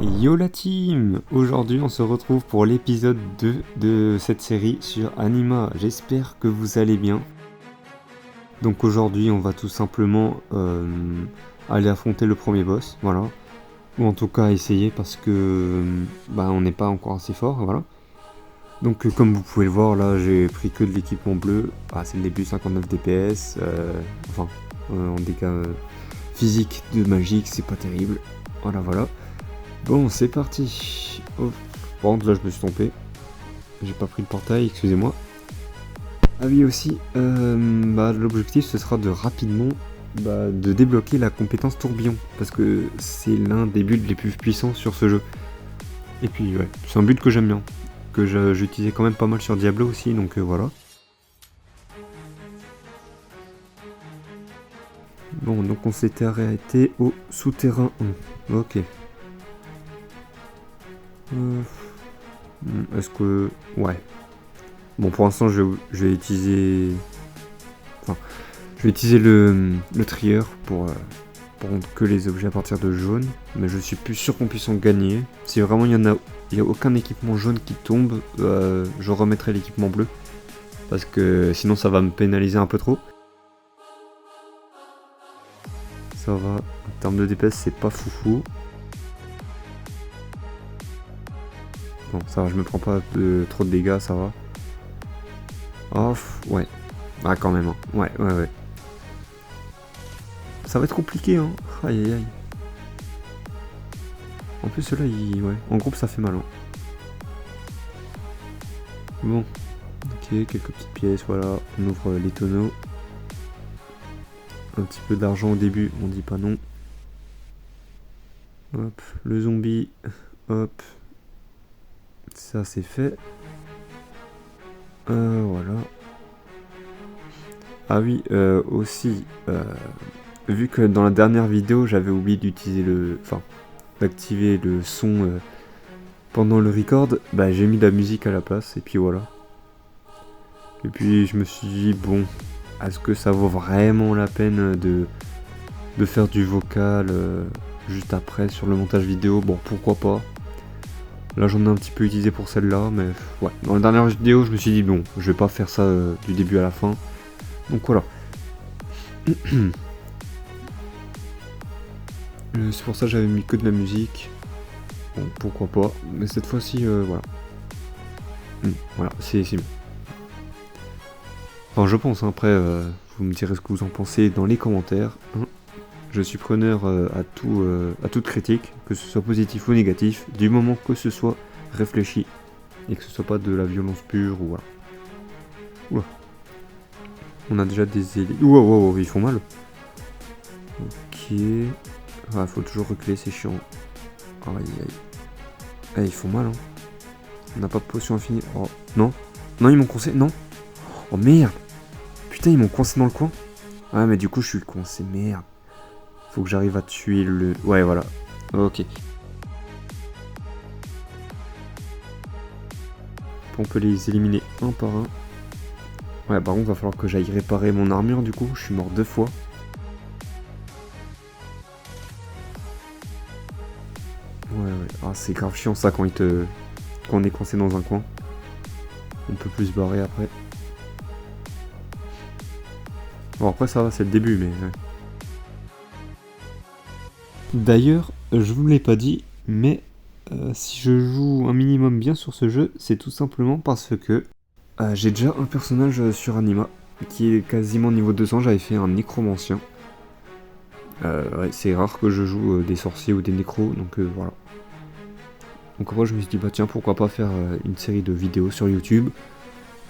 Yo la team! Aujourd'hui on se retrouve pour l'épisode 2 de cette série sur Anima. J'espère que vous allez bien. Donc aujourd'hui on va tout simplement aller affronter le premier boss, voilà. Ou en tout cas essayer parce que on n'est pas encore assez fort, voilà. Donc comme vous pouvez le voir là j'ai pris que de l'équipement bleu. C'est le début, 59 DPS, en dégâts physiques de magique, c'est pas terrible. Voilà. Bon, c'est parti. Oh. Par contre, là, je me suis trompé. J'ai pas pris le portail, excusez-moi. Ah oui, aussi, l'objectif, ce sera de rapidement de débloquer la compétence tourbillon. Parce que c'est l'un des builds les plus puissants sur ce jeu. Et puis, ouais, c'est un build que j'aime bien. Que j'utilisais quand même pas mal sur Diablo aussi, donc voilà. Bon, donc on s'était arrêté au souterrain 1. Ok. Est-ce que... Ouais. Bon, pour l'instant, je vais utiliser... je vais utiliser le trieur pour prendre que les objets à partir de jaune. Mais je suis plus sûr qu'on puisse en gagner. Si vraiment il y a aucun équipement jaune qui tombe, je remettrai l'équipement bleu. Parce que sinon, ça va me pénaliser un peu trop. Ça va. En termes de DPS, c'est pas foufou. Bon, ça va, je me prends pas trop de dégâts, ça va. Off, ouais. Ah, quand même, hein. Ouais. Ça va être compliqué, hein. Aïe. En plus, là, ouais. En groupe, ça fait mal, hein. Bon. Ok, quelques petites pièces, voilà. On ouvre les tonneaux. Un petit peu d'argent au début, on dit pas non. Hop, le zombie. Hop. Ça, c'est fait. Voilà. Ah oui, aussi, vu que dans la dernière vidéo, j'avais oublié d'utiliser d'activer le son pendant le record, j'ai mis de la musique à la place, et puis voilà. Et puis je me suis dit, bon, est-ce que ça vaut vraiment la peine de faire du vocal juste après sur le montage vidéo? Bon, pourquoi pas. Là j'en ai un petit peu utilisé pour celle-là, mais ouais. Dans la dernière vidéo, je me suis dit, bon, je vais pas faire ça du début à la fin. Donc voilà. C'est pour ça que j'avais mis que de la musique. Bon, pourquoi pas. Mais cette fois-ci, voilà. Voilà, c'est mieux. Enfin, je pense, hein. Après, vous me direz ce que vous en pensez dans les commentaires. Je suis preneur à toute critique, que ce soit positif ou négatif, du moment que ce soit réfléchi et que ce soit pas de la violence pure ou voilà. Oula. On a déjà des élites. Wow, ils font mal. Ok. Faut toujours reculer, c'est chiant. Aïe. Ils font mal, hein. On n'a pas de potion infinie. Oh, non, ils m'ont coincé. Non. Oh merde. Putain, ils m'ont coincé dans le coin. Ah, mais du coup, je suis coincé. Merde. Faut que j'arrive à tuer le... Ouais, voilà. Ok. On peut les éliminer un par un. Ouais, par contre, va falloir que j'aille réparer mon armure, du coup. Je suis mort 2 fois. Ouais. Ah, c'est grave chiant, ça, quand on est coincé dans un coin. On peut plus se barrer après. Bon, après, ça va, c'est le début, mais... Ouais. D'ailleurs, je vous l'ai pas dit, mais si je joue un minimum bien sur ce jeu, c'est tout simplement parce que j'ai déjà un personnage sur Anima qui est quasiment niveau 200, j'avais fait un nécromancien. Ouais, c'est rare que je joue des sorciers ou des nécros, donc voilà. Donc après je me suis dit tiens, pourquoi pas faire une série de vidéos sur YouTube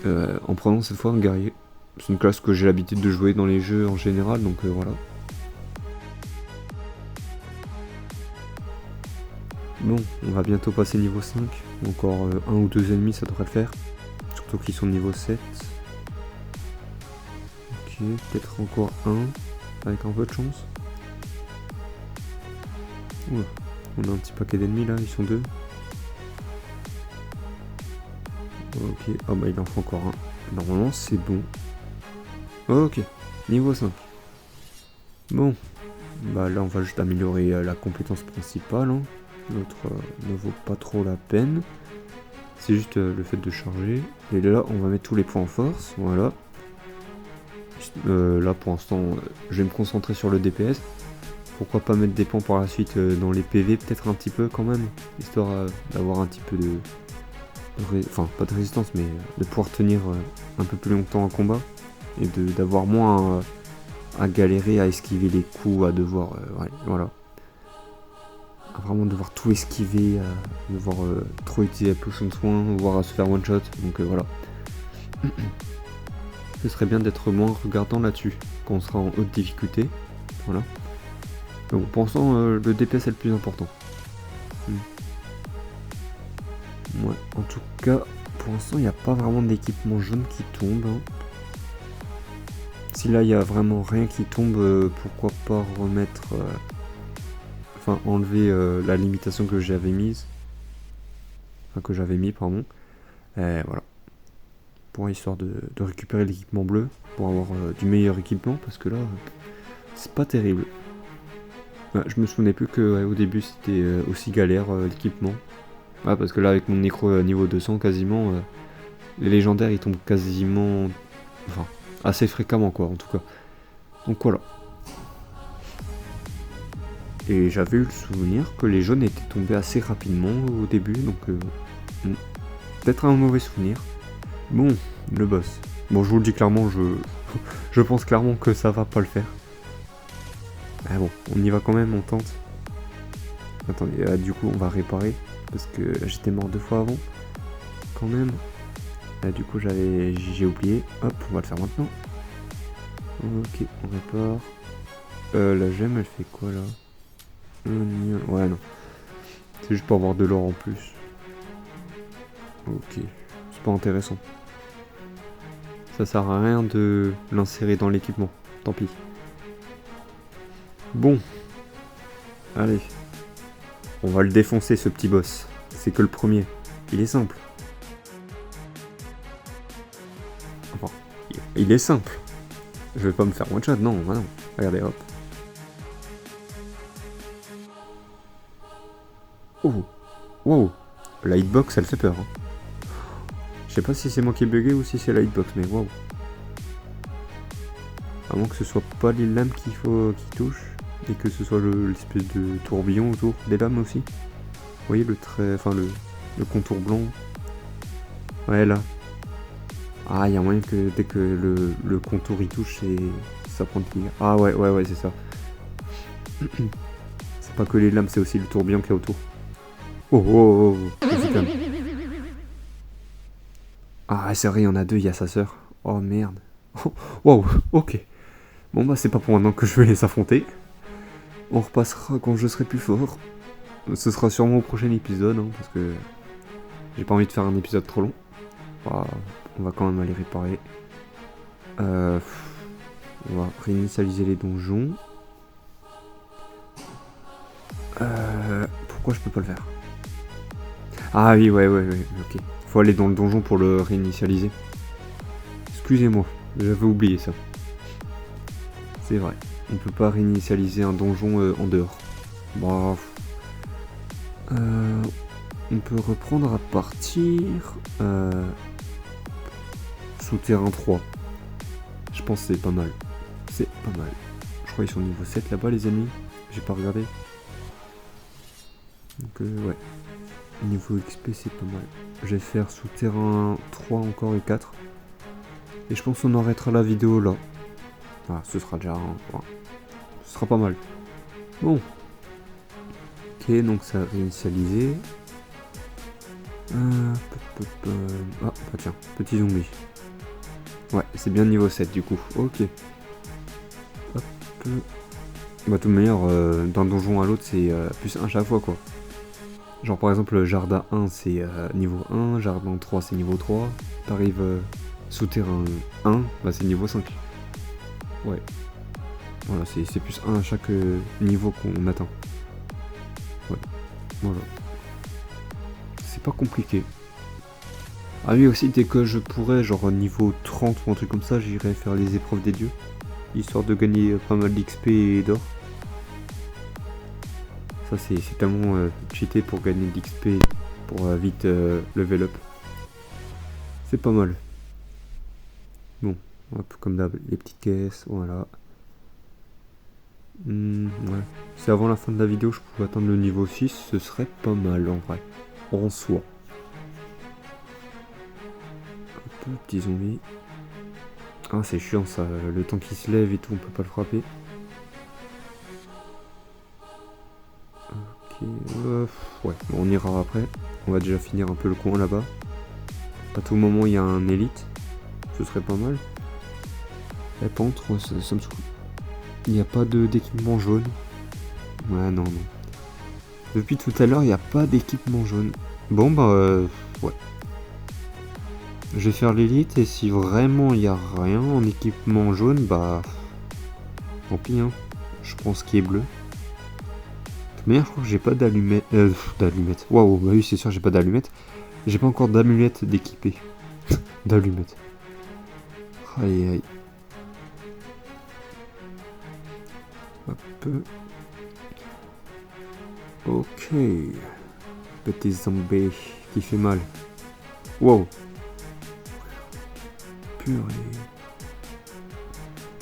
en prenant cette fois un guerrier. C'est une classe que j'ai l'habitude de jouer dans les jeux en général, donc voilà. Bon, on va bientôt passer niveau 5. Encore un ou deux ennemis, ça devrait le faire. Surtout qu'ils sont niveau 7. Ok, peut-être encore un. Avec un peu de chance. Oula, on a un petit paquet d'ennemis là, ils sont 2. Ok, il en faut encore un. Normalement c'est bon. Ok, niveau 5. Bon, là on va juste améliorer la compétence principale, hein. L'autre ne vaut pas trop la peine. C'est juste le fait de charger. Et là, on va mettre tous les points en force. Voilà. Là, pour l'instant, je vais me concentrer sur le DPS. Pourquoi pas mettre des points par la suite dans les PV, peut-être un petit peu quand même. Histoire d'avoir un petit peu de... Enfin, pas de résistance, mais de pouvoir tenir un peu plus longtemps en combat. Et d'avoir moins à galérer, à esquiver les coups, à devoir... ouais, voilà. À vraiment devoir tout esquiver, à devoir trop utiliser la potion de soin, voire à se faire one shot. Donc voilà. Ce serait bien d'être moins regardant là-dessus, quand on sera en haute difficulté. Voilà. Mais bon, pour l'instant, le DPS est le plus important. Ouais, en tout cas, pour l'instant, il n'y a pas vraiment d'équipement jaune qui tombe. Hein. Si là, il n'y a vraiment rien qui tombe, pourquoi pas remettre... Enfin, enlever la limitation que j'avais mise. Enfin, que j'avais mis, pardon. Et voilà. Pour histoire de récupérer l'équipement bleu, pour avoir du meilleur équipement, parce que là, c'est pas terrible. Je me souvenais plus que au début c'était aussi galère l'équipement. Parce que là avec mon nécro niveau 200 quasiment, les légendaires ils tombent quasiment, enfin assez fréquemment quoi en tout cas. Donc voilà. Et j'avais eu le souvenir que les jaunes étaient tombés assez rapidement au début, donc peut-être un mauvais souvenir. Bon, le boss. Bon, je vous le dis clairement, je pense clairement que ça va pas le faire. Ah bon, on y va quand même, on tente. Attendez, du coup on va réparer, parce que j'étais mort 2 fois avant. Quand même. Du coup j'ai oublié. Hop, on va le faire maintenant. Ok, on répare. La gemme elle fait quoi là? Ouais non. C'est juste pour avoir de l'or en plus. Ok, c'est pas intéressant. Ça sert à rien de l'insérer dans l'équipement. Tant pis. Bon. Allez. On va le défoncer ce petit boss. C'est que le premier. Il est simple. Enfin, il est simple. Je vais pas me faire one shot, non, non. Regardez, hop. Oh. Wow. La hitbox, elle fait peur. Hein. Je sais pas si c'est moi qui ai bugué ou si c'est la hitbox, mais waouh. À moins que ce soit pas les lames qui touchent, et que ce soit l'espèce de tourbillon autour des lames aussi. Vous voyez le trait, enfin le contour blanc. Ouais là. Ah, il y a moyen que dès que le contour y touche, ça prend de tir. Ah ouais, c'est ça. C'est pas que les lames, c'est aussi le tourbillon qu'il y a autour. Oh. Ah, c'est vrai, il y en a deux, il y a sa sœur. Oh merde. Wow, ok. Bon bah c'est pas pour maintenant que je vais les affronter. On repassera quand je serai plus fort. Ce sera sûrement au prochain épisode, hein, parce que j'ai pas envie de faire un épisode trop long. On va quand même aller réparer. On va réinitialiser les donjons. Pourquoi je peux pas le faire? Ah oui, ouais, ok. Faut aller dans le donjon pour le réinitialiser. Excusez-moi, j'avais oublié ça. C'est vrai, on peut pas réinitialiser un donjon en dehors. Bah... on peut reprendre à partir... Souterrain 3. Je pense que c'est pas mal. C'est pas mal. Je crois qu'ils sont niveau 7 là-bas les ennemis. J'ai pas regardé. Donc ouais. Niveau XP c'est pas mal. Je vais faire souterrain 3 encore et 4. Et je pense qu'on arrêtera la vidéo là. Ah, ce sera déjà ce sera pas mal. Bon. Ok, donc ça a réinitialisé. Ah bah tiens, petit zombie. Ouais, c'est bien niveau 7 du coup. Ok. Hop. Bah de toute manière, d'un donjon à l'autre c'est plus 1 chaque fois quoi. Genre par exemple jardin 1 c'est niveau 1, jardin 3 c'est niveau 3, t'arrives souterrain 1, bah c'est niveau 5. Ouais. Voilà, c'est plus 1 à chaque niveau qu'on atteint. Ouais. Voilà. C'est pas compliqué. Ah oui aussi, dès que je pourrais, genre niveau 30 ou un truc comme ça, j'irai faire les épreuves des dieux. Histoire de gagner pas mal d'XP et d'or. Ça c'est tellement cheaté pour gagner de l'XP, pour vite level up. C'est pas mal. Bon, hop, comme d'hab, les petites caisses, voilà. Ouais. Si avant la fin de la vidéo je pouvais atteindre le niveau 6, ce serait pas mal en vrai. En soi. Hop, petit zombie. Ah c'est chiant ça, le temps qu'il se lève et tout, on peut pas le frapper. Ok, ouais, bon, on ira après. On va déjà finir un peu le coin là-bas. À tout moment il y a un élite, ce serait pas mal. La pente, ça me saoule. Il n'y a pas d'équipement jaune. Ouais, non. Depuis tout à l'heure, il n'y a pas d'équipement jaune. Bon, bah, ouais. Je vais faire l'élite et si vraiment il n'y a rien en équipement jaune, bah... Tant pis, hein. Je prends ce qui est bleu. Mais je crois que j'ai pas d'allumette. D'allumette. Waouh, bah oui, c'est sûr, j'ai pas d'allumette. J'ai pas encore d'amulette d'équipé. D'allumette. Aïe aïe. Hop. Ok. Petit zombie qui fait mal. Wow. Purée.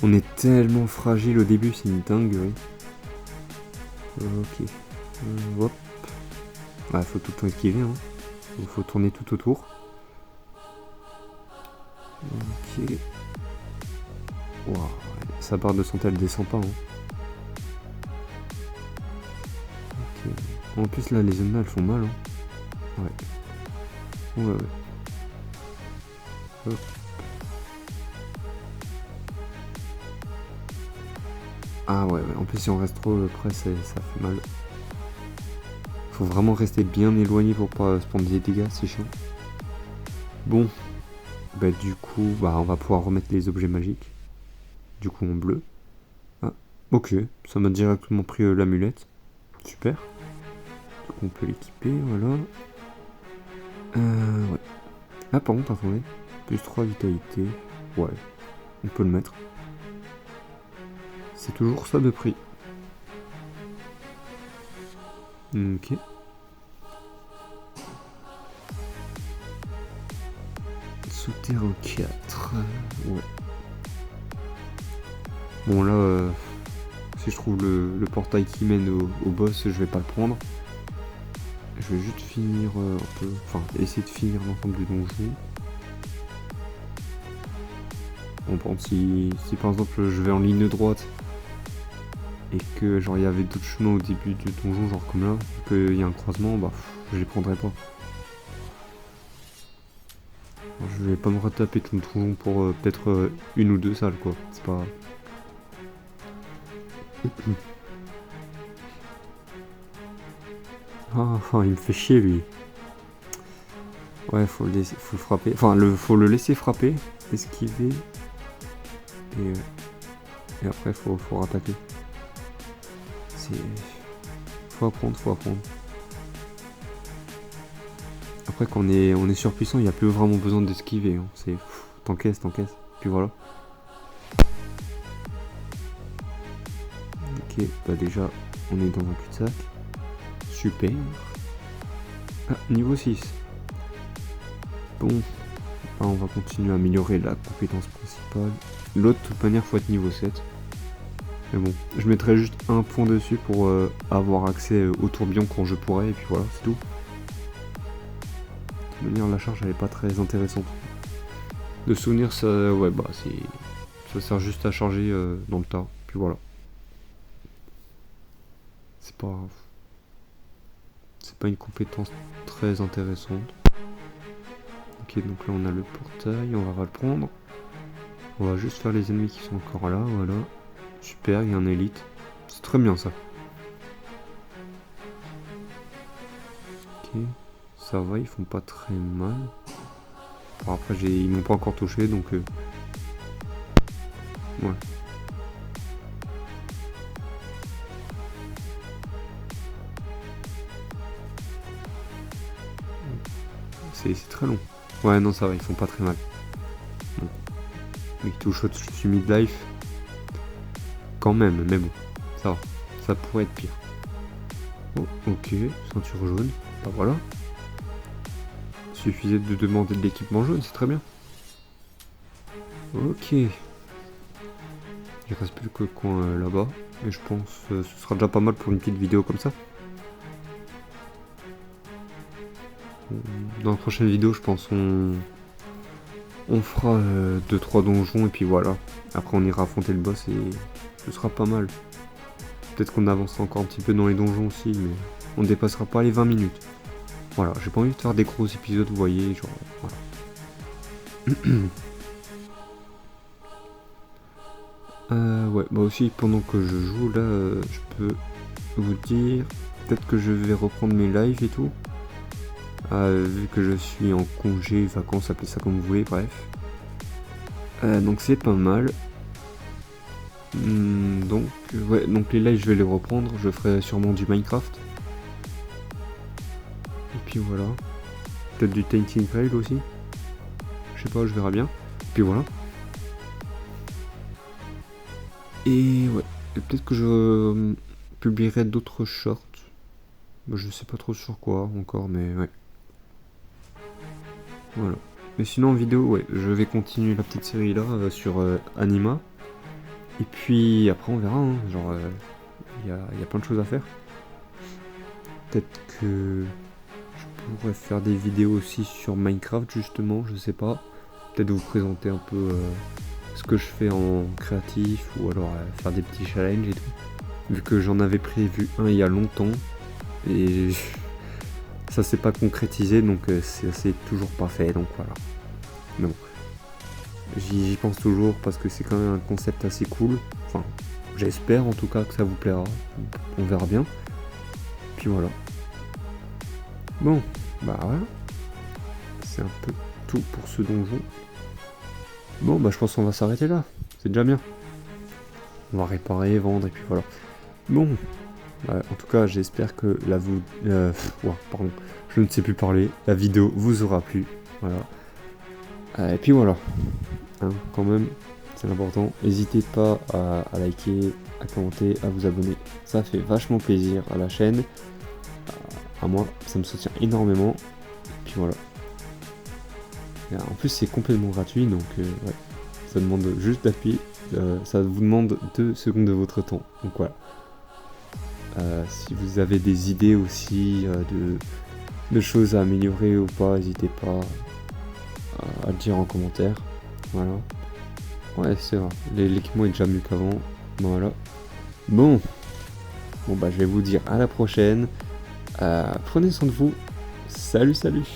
On est tellement fragile au début, c'est une dinguerie. Ok. Hop. Ouais, faut tout le temps esquiver, hein. Faut tourner tout autour. Ok. Waouh. Sa barre de santé, elle descend pas, hein. Ok. En plus, là, les zones là, elles font mal, hein. Ouais. Hop. Ah ouais, en plus si on reste trop près, ça fait mal. Faut vraiment rester bien éloigné pour pas se prendre des dégâts, c'est chiant. Bon, bah du coup, bah on va pouvoir remettre les objets magiques. Du coup en bleu. Ah, ok, ça m'a directement pris l'amulette. Super. Du coup on peut l'équiper, voilà. Ouais. Ah par contre, attendez. Plus 3 vitalité. Ouais, on peut le mettre. C'est toujours ça de prix. Ok. Souterrain 4. Ouais. Bon là, si je trouve le portail qui mène au boss, je vais pas le prendre. Je vais juste finir un peu, enfin essayer de finir l'ensemble du donjon. Bon, par exemple, si par exemple je vais en ligne droite et que genre il y avait d'autres chemins au début du donjon, genre comme là, qu'il y a un croisement, bah je les prendrai pas. Alors, je vais pas me retaper tout le donjon pour peut-être une ou deux salles quoi, c'est pas... Ah, il me fait chier lui. Ouais, faut le frapper. Enfin, faut le laisser frapper, esquiver. Et après, faut rattaquer. Faut apprendre. Après, quand on est surpuissant, il n'y a plus vraiment besoin d'esquiver. Hein. C'est t'encaisses. Puis voilà. Ok, bah déjà, on est dans un cul-de-sac. Super. Ah, niveau 6. Bon, là, on va continuer à améliorer la compétence principale. L'autre, de toute manière, faut être niveau 7. Mais bon, je mettrai juste un point dessus pour avoir accès au tourbillon quand je pourrai, et puis voilà, c'est tout. De toute manière, la charge, elle est pas très intéressante. De souvenir, ça, ouais, bah, ça sert juste à charger dans le tas, puis voilà. C'est pas une compétence très intéressante. Ok, donc là on a le portail, on va le prendre. On va juste faire les ennemis qui sont encore là, voilà. Super, il y a un élite. C'est très bien ça. Ok, ça va, ils font pas très mal. Bon, après, ils m'ont pas encore touché, donc... Ouais. C'est très long. Ouais, non, ça va, ils font pas très mal. Bon. Mais ils touchent au-dessus mid-life. Quand même, mais bon, ça va. Ça pourrait être pire. Oh, ok, ceinture jaune. Bah voilà. Il suffisait de demander de l'équipement jaune, c'est très bien. Ok. Il reste plus que le coin là-bas. Et je pense que ce sera déjà pas mal pour une petite vidéo comme ça. Dans la prochaine vidéo, je pense on fera 2-3 donjons et puis voilà. Après on ira affronter le boss et ce sera pas mal. Peut-être qu'on avancera encore un petit peu dans les donjons aussi, mais on dépassera pas les 20 minutes. Voilà, j'ai pas envie de faire des gros épisodes, vous voyez, genre voilà. Ouais, bah aussi pendant que je joue là, je peux vous dire, peut-être que je vais reprendre mes lives et tout. Vu que je suis en congé, vacances, appelez ça comme vous voulez, bref. Donc c'est pas mal. Donc ouais, donc les lives je vais les reprendre, je ferai sûrement du Minecraft. Et puis voilà. Peut-être du Tainting Grail aussi. Je sais pas, je verrai bien. Et puis voilà. Et ouais, et peut-être que je publierai d'autres shorts. Bah, je sais pas trop sur quoi encore, mais ouais. Voilà. Mais sinon en vidéo, ouais, je vais continuer la petite série là sur Anima. Et puis après on verra, hein, genre il y a plein de choses à faire. Peut-être que je pourrais faire des vidéos aussi sur Minecraft justement, je sais pas. Peut-être vous présenter un peu ce que je fais en créatif ou alors faire des petits challenges et tout. Vu que j'en avais prévu un il y a longtemps et ça s'est pas concrétisé donc c'est toujours pas fait donc voilà. Mais bon, j'y pense toujours parce que c'est quand même un concept assez cool. Enfin, j'espère en tout cas que ça vous plaira. On verra bien. Puis voilà. Bon, bah voilà. C'est un peu tout pour ce donjon. Bon, bah je pense qu'on va s'arrêter là. C'est déjà bien. On va réparer, vendre et puis voilà. Bon, en tout cas, j'espère que pardon, je ne sais plus parler. La vidéo vous aura plu. Voilà. Et puis voilà. Hein, quand même, c'est important. N'hésitez pas à liker, à commenter, à vous abonner. Ça fait vachement plaisir à la chaîne. À moi, ça me soutient énormément. Et puis voilà. Et en plus, c'est complètement gratuit, donc ouais. Ça demande juste d'appuyer. Ça vous demande 2 secondes de votre temps. Donc voilà. Si vous avez des idées aussi de choses à améliorer ou pas, n'hésitez pas à le dire en commentaire. Voilà. Ouais, c'est vrai. L'équipement est déjà mieux qu'avant. Voilà. Bon, bah je vais vous dire à la prochaine. Prenez soin de vous. Salut, salut.